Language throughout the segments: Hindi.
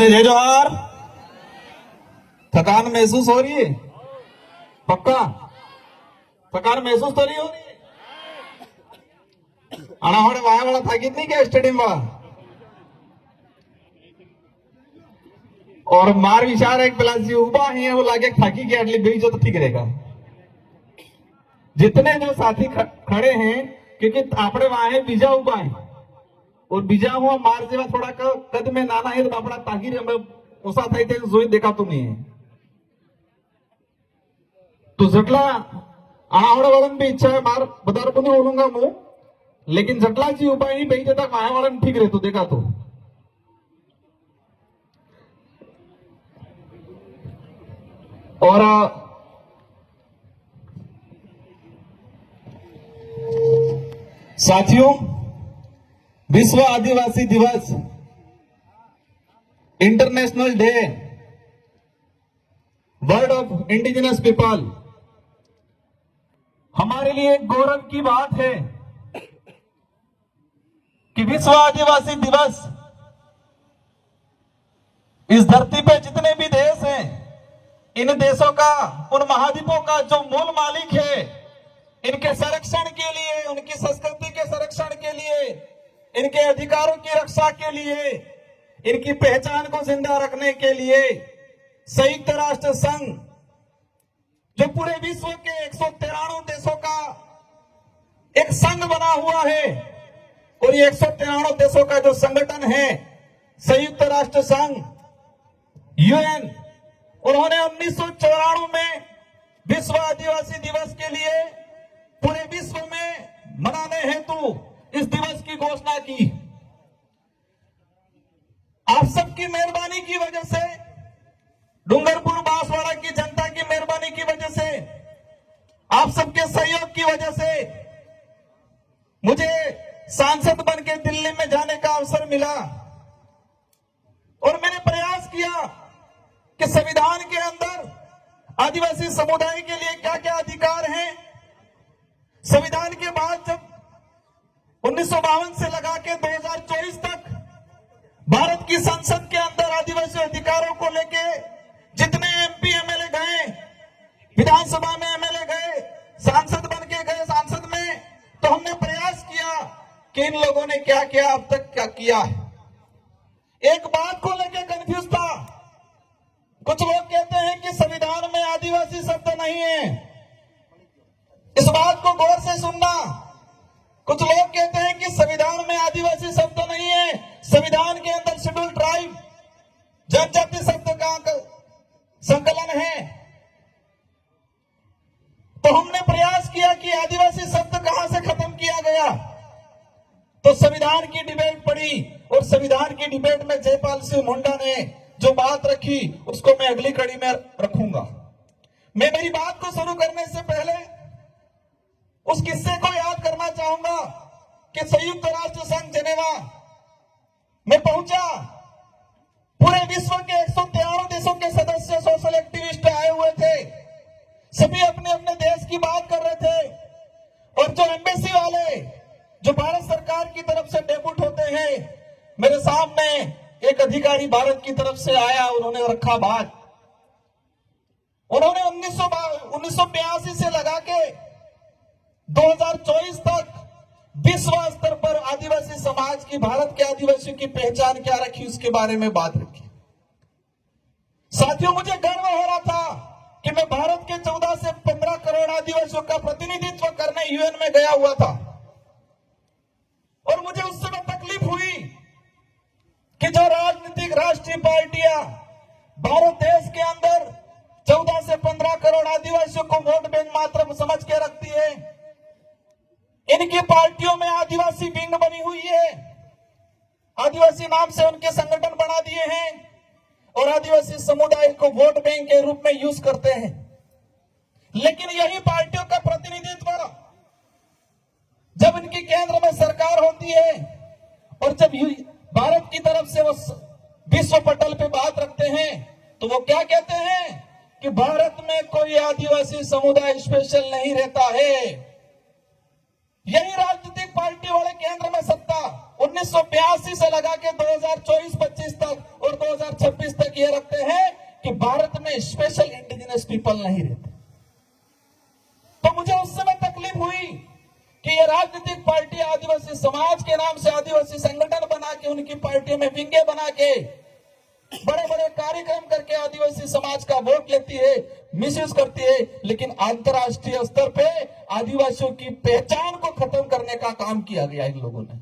जय जोहार। थकान महसूस हो रही है? पक्का थकान महसूस तो नहीं हो रही है? अनाहोड़े वाया वाला थाकी नहीं क्या स्टेडियम वाला? और मार विचार एक प्लस जी उबा है वो लागे थाकी की अगली बेच तो ठीक रहेगा। जितने जो साथी खड़े हैं क्योंकि आपने वहां है बीजा उबा है और बीजा हुआ मार जेवा थोड़ा कद में नाना है तो अपना तागिर हमें उसा था थे जोई देखा तो नहीं है तो जटला अनावड़ा वालन भी इच्छा है मार बता को नहीं बोलूंगा मुंह लेकिन जटला जी उपाय नहीं बेच तक माया वालन ठीक रहे तो देखा तो और साथियों विश्व आदिवासी दिवस international day world of indigenous people हमारे लिए एक गौरव की बात है कि विश्व आदिवासी दिवस इस धरती पे जितने भी देश हैं इन देशों का उन महाद्वीपों का जो मूल मालिक है इनके संरक्षण के लिए उनकी संस्कृति के संरक्षण के लिए इनके अधिकारों की रक्षा के लिए इनकी पहचान को जिंदा रखने के लिए संयुक्त राष्ट्र संघ जो पूरे विश्व के 193 देशों का एक संघ बना हुआ है और ये 193 देशों का जो संगठन है संयुक्त राष्ट्र संघ यूएन उन्होंने 1994 में विश्व आदिवासी दिवस के लिए पूरे विश्व में मनाने हेतु इस दिवस की घोषणा की। आप सबकी मेहरबानी की वजह से डूंगरपुर बांसवाड़ा की जनता की मेहरबानी की वजह से आप सबके सहयोग की वजह से मुझे सांसद बन के दिल्ली में जाने का अवसर मिला और मैंने प्रयास किया कि संविधान के अंदर आदिवासी समुदाय के लिए क्या क्या अधिकार हैं। संविधान के बाद जब 1952 से लगा के 2024 तक भारत की संसद के अंदर आदिवासी अधिकारों को लेके जितने एमपी एमएलए गए विधानसभा में एमएलए गए सांसद बन के गए सांसद में तो हमने प्रयास किया कि इन लोगों ने क्या किया अब तक क्या किया। एक बात को लेके कंफ्यूज था। कुछ लोग कहते हैं कि संविधान में आदिवासी शब्द नहीं है, इस बात को गौर से सुनना। कुछ लोग कहते हैं कि संविधान में आदिवासी शब्द नहीं है, संविधान के अंदर शेड्यूल ट्राइब जनजाति शब्द का संकलन है। तो हमने प्रयास किया कि आदिवासी शब्द कहां से खत्म किया गया तो संविधान की डिबेट पड़ी और संविधान की डिबेट में जयपाल सिंह मुंडा ने जो बात रखी उसको मैं अगली कड़ी में रखूंगा। मैं मेरी बात को शुरू करने से पहले उस किस्से को याद करना चाहूंगा कि संयुक्त राष्ट्र संघ जेनेवा में पहुंचा। पूरे विश्व के 193 देशों के सदस्य सोशल एक्टिविस्ट आए हुए थे। सभी अपने अपने देश की बात कर रहे थे और जो एम्बेसी वाले जो भारत सरकार की तरफ से डेप्यूट होते हैं मेरे सामने एक अधिकारी भारत की तरफ से आया। उन्होंने रखा बात। उन्होंने 1982 से लगा के 2024 तक विश्व स्तर पर आदिवासी समाज की भारत के आदिवासियों की पहचान क्या रखी उसके बारे में बात रखी। साथियों मुझे गर्व हो रहा था कि मैं भारत के 14 से 15 करोड़ आदिवासियों का प्रतिनिधित्व करने यूएन में गया हुआ था और मुझे उस समय तकलीफ हुई कि जो राजनीतिक राष्ट्रीय पार्टियां भारत देश के अंदर 14 से 15 करोड़ आदिवासियों को वोट बैंक मात्र समझ के रखती है। इनकी पार्टियों में आदिवासी विंग बनी हुई है, आदिवासी नाम से उनके संगठन बना दिए हैं और आदिवासी समुदाय को वोट बैंक के रूप में यूज करते हैं। लेकिन यही पार्टियों का प्रतिनिधित्व जब इनकी केंद्र में सरकार होती है और जब भारत की तरफ से वो विश्व पटल पे बात रखते हैं तो वो क्या कहते हैं कि भारत में कोई आदिवासी समुदाय स्पेशल नहीं रहता है। यही राजनीतिक पार्टी वाले केंद्र में सत्ता 1982 से लगा के 2024-25 तक और 2026 2026 तक ये रखते हैं कि भारत में स्पेशल इंडिजिनस पीपल नहीं रहते। तो मुझे उस समय तकलीफ हुई कि ये राजनीतिक पार्टी आदिवासी समाज के नाम से आदिवासी संगठन बना के, उनकी पार्टियों में विंगे बना के, बड़े बड़े कार्यक्रम करके आदिवासी समाज का वोट लेती है, मिसयूज करती है, लेकिन अंतर्राष्ट्रीय स्तर पे आदिवासियों की पहचान को खत्म करने का काम किया गया इन लोगों ने।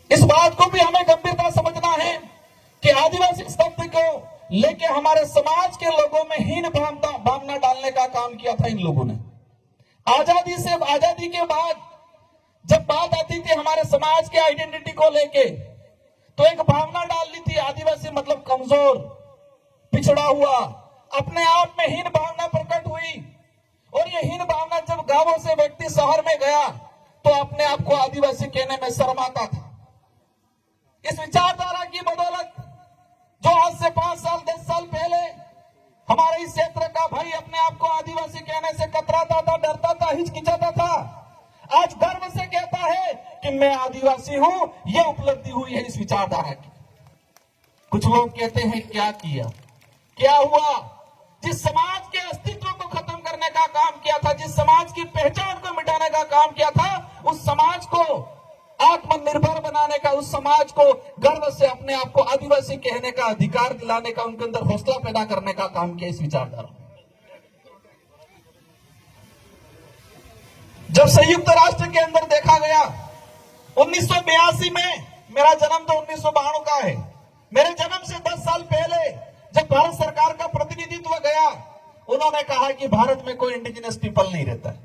इस बात को भी हमें गंभीरता समझना है कि आदिवासी शब्द को लेके हमारे समाज के लोगों में हीन भावना डालने का काम किया था इन लोगों ने। आजादी के बाद जब बात आती थी हमारे समाज के आइडेंटिटी को लेके, तो एक भावना डाल ली थी, आदिवासी मतलब कमजोर, पिछड़ा हुआ, अपने आप में हीन भावना प्रकट हुई। और ये हीन भावना जब गांवों से व्यक्ति शहर में गया तो अपने आप को आदिवासी कहने में शर्माता था। इस विचारधारा की बदौलत जो आज से 5 साल 10 साल पहले हमारे इस क्षेत्र का भाई अपने आप को आदिवासी कहने से कतराता था, डरता था, हिचकिचाता था, आज गर्व से कहता है कि मैं आदिवासी हूं। यह उपलब्धि हुई है इस विचारधारा की। कुछ लोग कहते हैं क्या किया, क्या हुआ? जिस समाज के अस्तित्व को खत्म करने का काम किया था, जिस समाज की पहचान को मिटाने का काम किया था, उस समाज को आत्मनिर्भर बनाने का, उस समाज को गर्व से अपने आप को आदिवासी कहने का अधिकार दिलाने का, उनके अंदर हौसला पैदा करने का काम किया इस विचारधारा। जब संयुक्त राष्ट्र के अंदर देखा गया 1982 में, मेरा जन्म तो 1992 का है, मेरे जन्म से 10 साल पहले जब भारत सरकार का प्रतिनिधित्व गया, उन्होंने कहा कि भारत में कोई इंडिजिनस पीपल नहीं रहता है।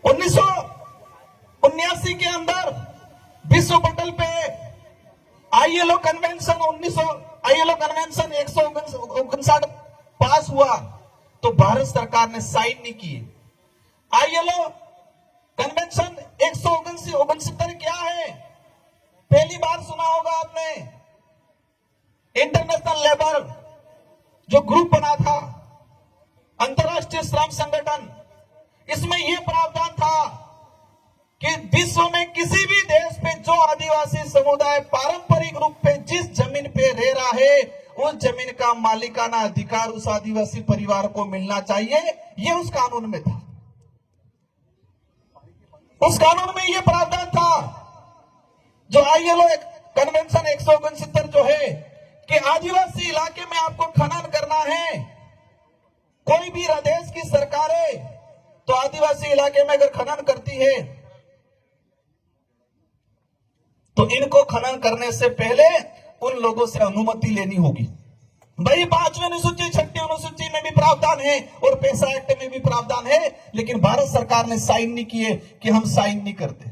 1979 के अंदर विश्व पटल पे आईएलओ कन्वेंशन 159 पास हुआ, तो भारत सरकार ने साइन नहीं किए। आईएलओ कन्वेंशन 169 क्या है? पहली बार सुना होगा आपने। इंटरनेशनल लेबर जो ग्रुप बना था, अंतर्राष्ट्रीय श्रम संगठन, इसमें यह प्रावधान था कि विश्व में किसी भी देश पे जो आदिवासी समुदाय पारंपरिक रूप पे जिस जमीन पे रह रहा है, उस जमीन का मालिकाना अधिकार उस आदिवासी परिवार को मिलना चाहिए। यह उस कानून में था। उस कानून में यह प्रावधान था जो आईएलओ कन्वेंशन 169 जो है कि आदिवासी इलाके में आपको खनन करना है, कोई भी देश की सरकारें तो आदिवासी इलाके में अगर खनन करती है तो इनको खनन करने से पहले उन लोगों से अनुमति लेनी होगी। भाई 5वीं अनुसूची 6वीं अनुसूची में भी प्रावधान है और पैसा एक्ट में भी प्रावधान है, लेकिन भारत सरकार ने साइन नहीं किए कि हम साइन नहीं करते।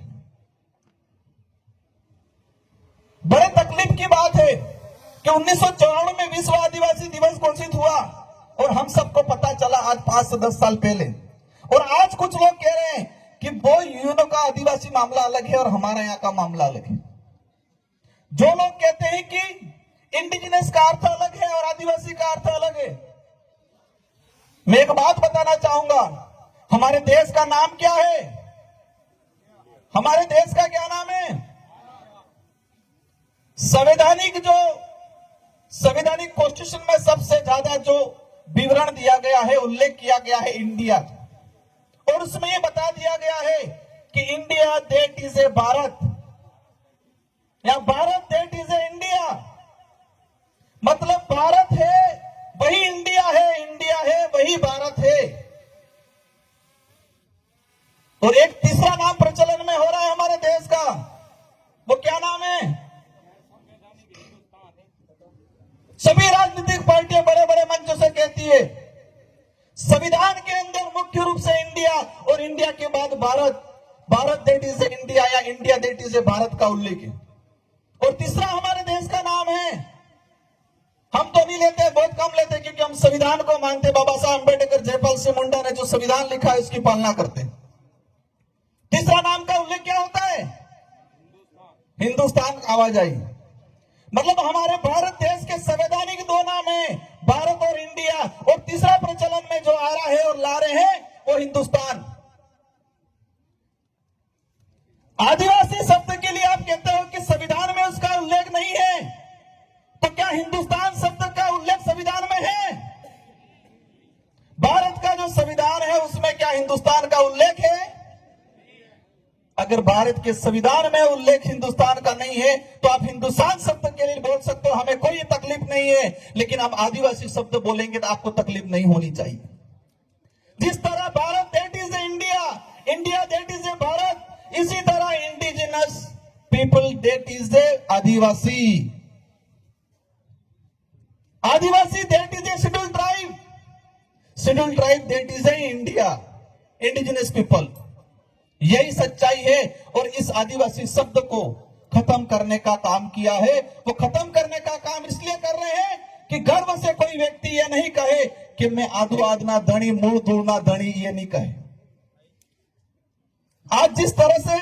बड़े तकलीफ की बात है कि 1994 में विश्व आदिवासी दिवस घोषित हुआ और हम सबको पता चला आज 5 से 10 साल पहले, और आज कुछ लोग कह रहे हैं कि वो यूएनओ का आदिवासी मामला अलग है और हमारा यहाँ का मामला अलग है। जो लोग कहते हैं कि इंडिजिनस का अर्थ अलग है और आदिवासी का अर्थ अलग है, मैं एक बात बताना चाहूंगा, हमारे देश का नाम क्या है? हमारे देश का क्या नाम है? संवैधानिक कॉन्स्टिट्यूशन में सबसे ज्यादा जो विवरण दिया गया है, उल्लेख किया गया है इंडिया, और उसमें यह बता दिया गया है कि India that is a Bharat, या Bharat that is a India. मतलब भारत है वही इंडिया है, इंडिया है वही भारत है। और एक तीसरा नाम प्रचलन में हो रहा है हमारे देश का, वो क्या नाम है? सभी राजनीतिक पार्टियां बड़े बड़े मंचों से कहती है संविधान के अंदर मुख्य रूप से इंडिया और इंडिया के बाद Bharat, Bharat that is a India या India that is a Bharat का उल्लेख है। और तीसरा हमारे देश का नाम है, हम तो नहीं लेते, बहुत कम लेते, क्योंकि हम संविधान को मानते। बाबा साहब अम्बेडकर, जयपाल सिंह मुंडा ने जो संविधान लिखा है उसकी पालना करते। तीसरा नाम का उल्लेख क्या होता है? हिंदुस्तान। आवाजाही। मतलब हमारे भारत देश के संवैधानिक 2 नाम है, भारत और इंडिया, और तीसरा प्रचलन में जो आ रहा है और ला रहे हैं वो हिंदुस्तान। आदिवासी शब्द के लिए आप कहते हो कि संविधान में उसका अगर भारत के संविधान में उल्लेख हिंदुस्तान का नहीं है तो आप हिंदुस्तान शब्द के लिए बोल सकते हो, हमें कोई तकलीफ नहीं है, लेकिन आप आदिवासी शब्द बोलेंगे तो आपको तकलीफ नहीं होनी चाहिए। जिस तरह Bharat that is India, India that is a Bharat, इसी तरह indigenous people that is A Adivasi, Adivasi that is A schedule tribe that is a India, indigenous people. यही सच्चाई है। और इस आदिवासी शब्द को खत्म करने का काम किया है। वो खत्म करने का काम इसलिए कर रहे हैं कि गर्व से कोई व्यक्ति ये नहीं कहे कि मैं आदू आदना धनी मूल दूरना धनी, ये नहीं कहे। आज जिस तरह से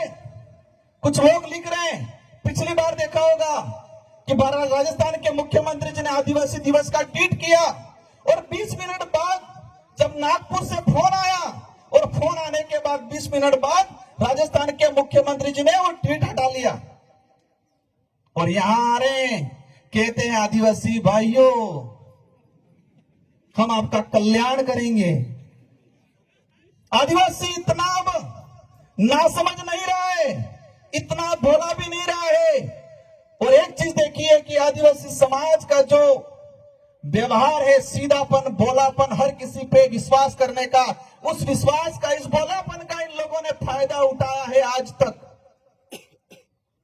कुछ लोग लिख रहे हैं, पिछली बार देखा होगा कि राजस्थान के मुख्यमंत्री जी ने आदिवासी दिवस का ट्वीट किया और 20 मिनट बाद जब नागपुर से फोन आया और फोन आने के बाद 20 मिनट बाद राजस्थान के मुख्यमंत्री जी ने वो ट्वीट हटा लिया और यहां आ रहे हैं, कहते हैं आदिवासी भाइयों हम आपका कल्याण करेंगे। आदिवासी इतना अब ना समझ नहीं रहा है, इतना भोला भी नहीं रहा है। और एक चीज देखिए कि आदिवासी समाज का जो व्यवहार है, सीधापन, भोलापन, हर किसी पे विश्वास करने का, उस विश्वास का, इस भोलापन का इन लोगों ने फायदा उठाया है आज तक।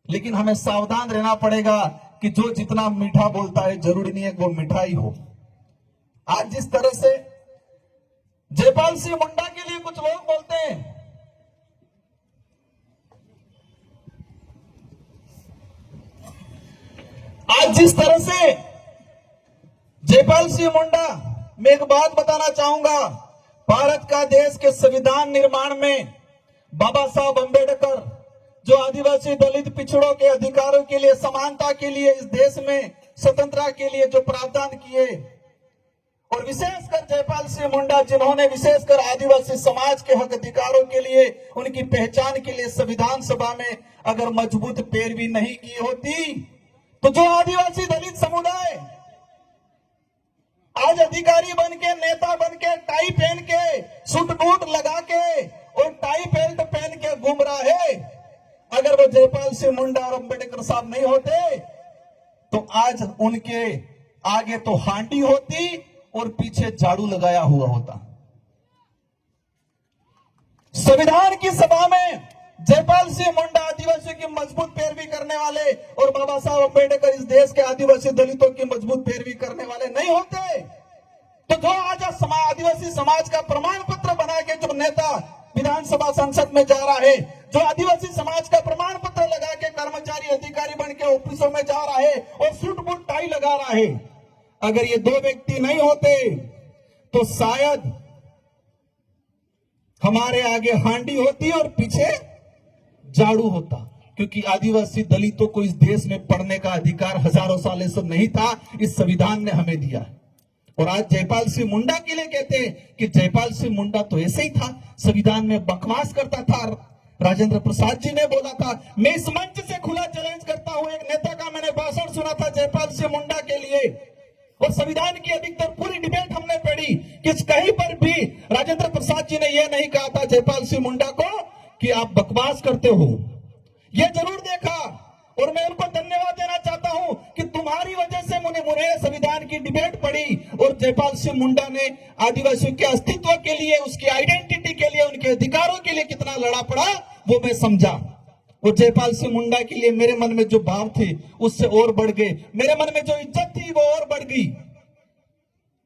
लेकिन हमें सावधान रहना पड़ेगा कि जो जितना मीठा बोलता है जरूरी नहीं है कि वो मीठा ही हो। आज जिस तरह से जयपाल सिंह मुंडा के लिए कुछ लोग बोलते हैं, आज जिस तरह से जयपाल सिंह मुंडा, मैं एक बात बताना चाहूंगा, भारत का देश के संविधान निर्माण में बाबा साहब अंबेडकर जो आदिवासी दलित पिछड़ों के अधिकारों के लिए, समानता के लिए, इस देश में स्वतंत्रता के लिए जो प्रावधान किए, और विशेषकर जयपाल सिंह मुंडा जिन्होंने विशेषकर आदिवासी समाज के हक अधिकारों के लिए, उनकी पहचान के लिए संविधान सभा में अगर मजबूत पैरवी नहीं की होती तो जो आदिवासी दलित समुदाय आज अधिकारी बन के, नेता बन के, टाई पहन के, सूट बूट लगा के और टाई बेल्ट पहन के घूम रहा है, अगर वो जयपाल सिंह मुंडा और अंबेडकर साहब नहीं होते तो आज उनके आगे तो हांडी होती और पीछे झाड़ू लगाया हुआ होता। संविधान की सभा में जयपाल सिंह मुंडा आदिवासियों की मजबूत पैरवी करने वाले और बाबा साहब अंबेडकर इस देश के आदिवासी दलितों की मजबूत पैरवी करने वाले नहीं होते तो जो आज आदिवासी समाज का प्रमाण पत्र बना के जो नेता विधानसभा संसद में जा रहा है, जो आदिवासी समाज का प्रमाण पत्र लगा के कर्मचारी अधिकारी बन के ऑफिसों में जा रहा है और सूट बूट टाई लगा रहा है, अगर ये दो व्यक्ति नहीं होते तो शायद हमारे आगे हांडी होती और पीछे झाड़ू होता। क्योंकि आदिवासी दलितों को इस देश में पढ़ने का अधिकार हजारों सालों से नहीं था, इस संविधान ने हमें दिया। और आज जयपाल सिंह मुंडा के लिए कहते हैं कि जयपाल सिंह मुंडा तो ऐसे ही था, संविधान में बकवास करता था। राजेंद्र प्रसाद जी ने बोला था, मैं इस मंच से खुला चैलेंज करता हूं, एक नेता का मैंने भाषण सुना था जयपाल सिंह मुंडा के लिए और संविधान की अधिकतर पूरी डिबेट हमने पढ़ी कि कहीं पर भी राजेंद्र प्रसाद जी ने यह नहीं कहा था जयपाल सिंह मुंडा को कि आप बकवास करते हो। यह जरूर देखा और मैं उनको धन्यवाद देना चाहता हूं कि तुम्हारी वजह से मुझे संविधान की डिबेट पढ़ी और जयपाल सिंह मुंडा ने आदिवासियों के अस्तित्व के लिए, उसकी आइडेंटिटी के लिए, उनके अधिकारों के लिए कितना लड़ा पड़ा वो मैं समझा। और जयपाल सिंह मुंडा के लिए मेरे मन में जो भाव थे उससे और बढ़ गए, मेरे मन में जो इज्जत थी वो और बढ़ गई।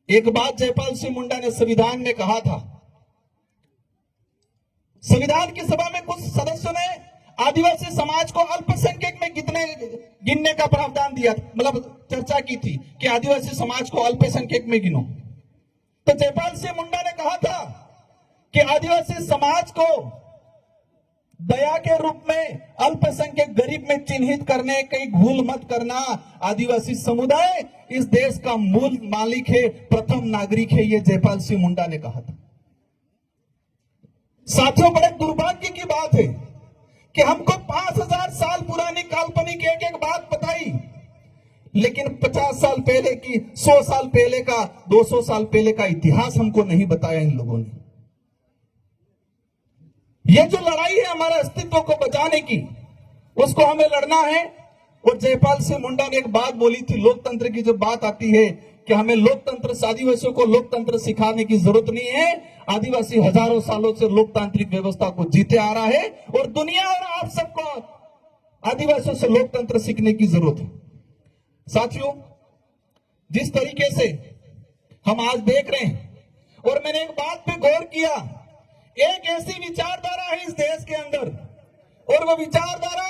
एक बात जयपाल सिंह मुंडा ने संविधान में कहा था, संविधान की सभा में कुछ सदस्यों ने आदिवासी समाज को अल्पसंख्यक में गिनने का प्रावधान दिया, मतलब चर्चा की थी कि आदिवासी समाज को अल्पसंख्यक में गिनो। तो जयपाल सिंह मुंडा ने कहा था कि आदिवासी समाज को दया के रूप में अल्पसंख्यक गरीब में चिन्हित करने की भूल मत करना। आदिवासी समुदाय इस देश का मूल मालिक है, प्रथम नागरिक है, यह जयपाल सिंह मुंडा ने कहा था। साथियों, बड़े दुर्भाग्य की बात है कि हमको 5000 साल पुरानी काल्पनिक एक एक बात बताई, लेकिन 50 साल पहले की, 100 साल पहले का, 200 साल पहले का इतिहास हमको नहीं बताया इन लोगों ने। ये जो लड़ाई है हमारे अस्तित्व को बचाने की, उसको हमें लड़ना है। और जयपाल सिंह मुंडा ने एक बात बोली थी, लोकतंत्र की जब बात आती है कि हमें लोकतंत्र, आदिवासियों को लोकतंत्र सिखाने की जरूरत नहीं है। आदिवासी हजारों सालों से लोकतांत्रिक व्यवस्था को जीते आ रहा है और दुनिया और आप सबको आदिवासियों से लोकतंत्र सीखने की जरूरत है। साथियों, जिस तरीके से हम आज देख रहे हैं, और मैंने एक बात पे गौर किया, एक ऐसी विचारधारा है इस देश के अंदर, और वो विचारधारा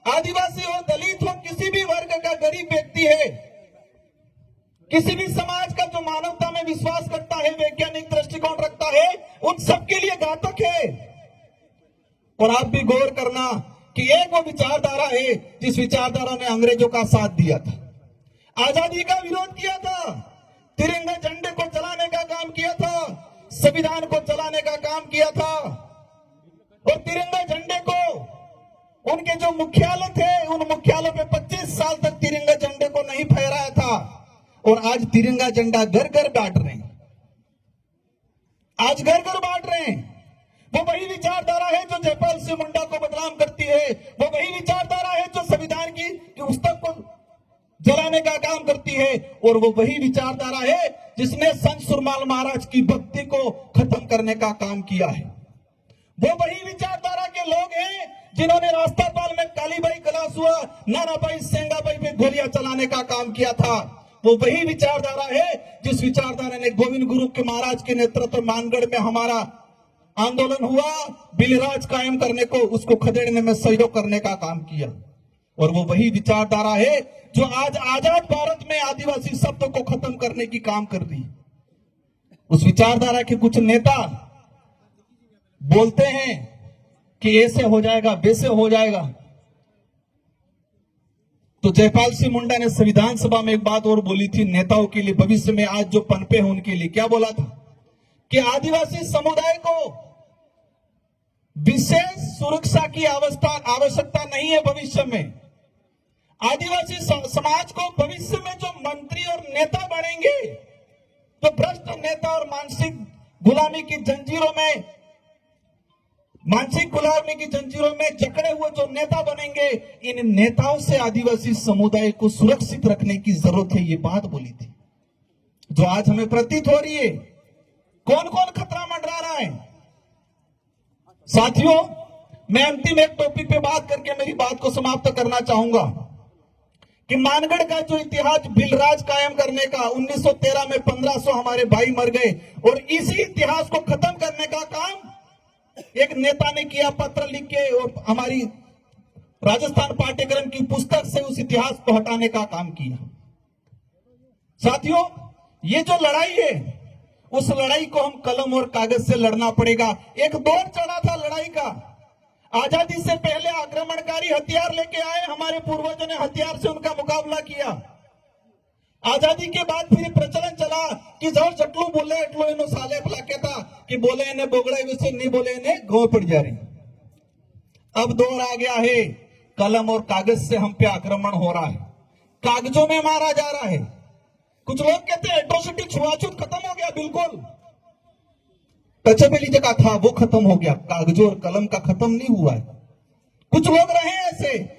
आदिवासी हो, दलित हो, किसी भी वर्ग का गरीब व्यक्ति है, किसी भी समाज का जो मानवता में विश्वास करता है, वैज्ञानिक दृष्टिकोण रखता है, उन सबके लिए घातक है। और आप भी गौर करना कि एक वो विचारधारा है जिस विचारधारा ने अंग्रेजों का साथ दिया था, आजादी का विरोध किया था, तिरंगा झंडे को चलाने का काम किया था, संविधान को चलाने का काम किया था। और तिरंगा झंडे को उनके जो मुख्यालय थे, उन मुख्यालय पे 25 साल तक तिरंगा झंडे को नहीं फहराया था, और आज तिरंगा झंडा घर घर बांट रहे हैं, आज घर घर बांट रहे हैं। वो वही विचारधारा है जो जयपाल सिंह मुंडा को बदनाम करती है, वो वही विचारधारा है जो संविधान की पुस्तक को जलाने का काम करती है, और वो वही विचारधारा है जिसने संत सुरमाल महाराज की भक्ति को खत्म करने का काम किया है। वो वही विचारधारा के लोग हैं जिन्होंने रास्तापाल में कालीबाई कलासुआ, नानाबाई, सेंगाबाई पे गोलियां चलाने का काम किया था। वो वही विचारधारा है जिस विचारधारा ने गोविंद गुरु के महाराज के नेतृत्व मानगढ़ में हमारा आंदोलन हुआ, बिलराज कायम करने को, उसको खदेड़ने में सहयोग करने का काम किया। और वो वही विचारधारा है जो आज आजाद भारत में आदिवासी शब्द को खत्म करने की काम कर रही है। उस विचारधारा के कुछ नेता बोलते हैं कि ऐसे हो जाएगा, वैसे हो जाएगा। तो जयपाल सिंह मुंडा ने संविधान सभा में एक बात और बोली थी नेताओं के लिए, भविष्य में आज जो पनपे हैं उनके लिए। क्या बोला था कि आदिवासी समुदाय को विशेष सुरक्षा की आवश्यकता नहीं है भविष्य में। आदिवासी समाज को भविष्य में जो मंत्री और नेता बनेंगे, तो भ्रष्ट नेता और मानसिक गुलामी की जंजीरों में जकड़े हुए जो नेता बनेंगे, इन नेताओं से आदिवासी समुदाय को सुरक्षित रखने की जरूरत है। ये बात बोली थी जो आज हमें प्रतीत हो रही है। कौन कौन खतरा मंडरा रहा है? साथियों, मैं अंतिम एक टॉपिक पे बात करके मेरी बात को समाप्त करना चाहूंगा कि मानगढ़ का जो इतिहास बिलराज कायम करने का, 1913 में 1500 हमारे भाई मर गए, और इसी इतिहास को खत्म करने का काम एक नेता ने किया, पत्र लिख के, और हमारी राजस्थान पाठ्यक्रम की पुस्तक से उस इतिहास को हटाने का काम किया। साथियों, ये जो लड़ाई है, उस लड़ाई को हम कलम और कागज से लड़ना पड़ेगा। एक दौर चढ़ा था लड़ाई का, आजादी से पहले आक्रमणकारी हथियार लेके आए, हमारे पूर्वजों ने हथियार से उनका मुकाबला किया। आजादी के बाद फिर प्रचलन चला कि जब चटलू बोले एटलो इनो साले भला कहता कि बोले इन्हें बोगड़े वैसे नहीं बोले इन्हें गौ पड़ जा रही। अब दौर आ गया है कलम और कागज से हम पे आक्रमण हो रहा है, कागजों में मारा जा रहा है। कुछ लोग कहते हैं एट्रोसिटी, छुआछूत खत्म हो गया, बिल्कुल टचेबली जगह था वो खत्म हो गया, कागजों और कलम का खत्म नहीं हुआ है। कुछ लोग रहे ऐसे।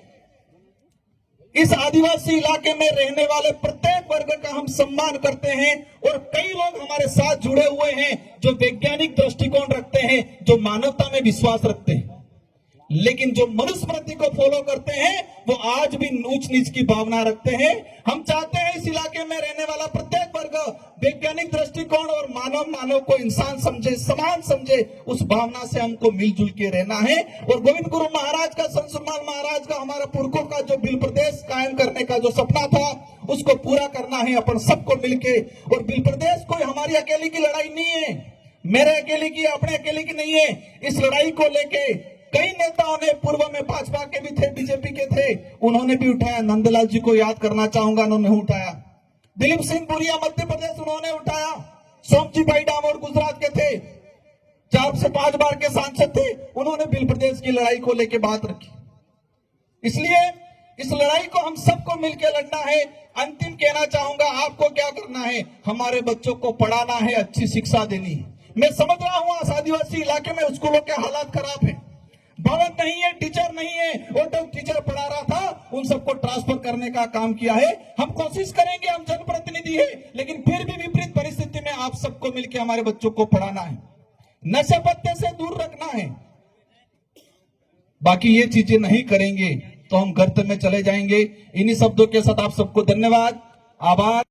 इस आदिवासी इलाके में रहने वाले प्रत्येक वर्ग का हम सम्मान करते हैं, और कई लोग हमारे साथ जुड़े हुए हैं जो वैज्ञानिक दृष्टिकोण रखते हैं, जो मानवता में विश्वास रखते हैं, लेकिन जो मनुस्मृति को फॉलो करते हैं वो आज भी ऊंच नीच की भावना रखते हैं। हम चाहते हैं इस इलाके में रहने वाला प्रत्येक वर्ग वैज्ञानिक दृष्टिकोण और मानव को इंसान समझे, समान समझे, उस भावना से हमको मिलजुल के रहना है। और गोविंद गुरु महाराज का, संत सुरमाल महाराज का, हमारा पुरखों का जो बिल प्रदेश कायम करने का जो सपना था, उसको पूरा करना है अपन सबको मिलके। और बिल प्रदेश कोई हमारी अकेले की लड़ाई नहीं है, मेरे अकेले की, अपने अकेले की नहीं है। इस लड़ाई को लेके कई नेताओं ने, पूर्व में भाजपा के भी थे, बीजेपी के थे, उन्होंने भी उठाया। नंदलाल जी को याद करना चाहूंगा, उन्होंने उठाया। दिलीप सिंह बुरिया मध्य प्रदेश, उन्होंने उठाया। सोमजी भाई डामोर गुजरात के थे, 4 से 5 बार के सांसद थे, उन्होंने बिल प्रदेश की लड़ाई को लेकर बात रखी। इसलिए इस लड़ाई को हम सबको मिलकर लड़ना है। अंतिम कहना चाहूंगा, आपको क्या करना है? हमारे बच्चों को पढ़ाना है, अच्छी शिक्षा देनी है। मैं समझ रहा हूं आज आदिवासी इलाके में स्कूलों के हालात खराब है, भवन नहीं है, टीचर नहीं है। वो तो टीचर पढ़ा रहा था, उन सबको ट्रांसफर करने का काम किया है। हम कोशिश करेंगे, हम जनप्रतिनिधि है, लेकिन फिर भी विपरीत परिस्थिति में आप सबको मिलकर हमारे बच्चों को पढ़ाना है, नशे पत्ते से दूर रखना है। बाकी ये चीजें नहीं करेंगे तो हम गर्त में चले जाएंगे। इन्हीं शब्दों के साथ आप सबको धन्यवाद, आभार।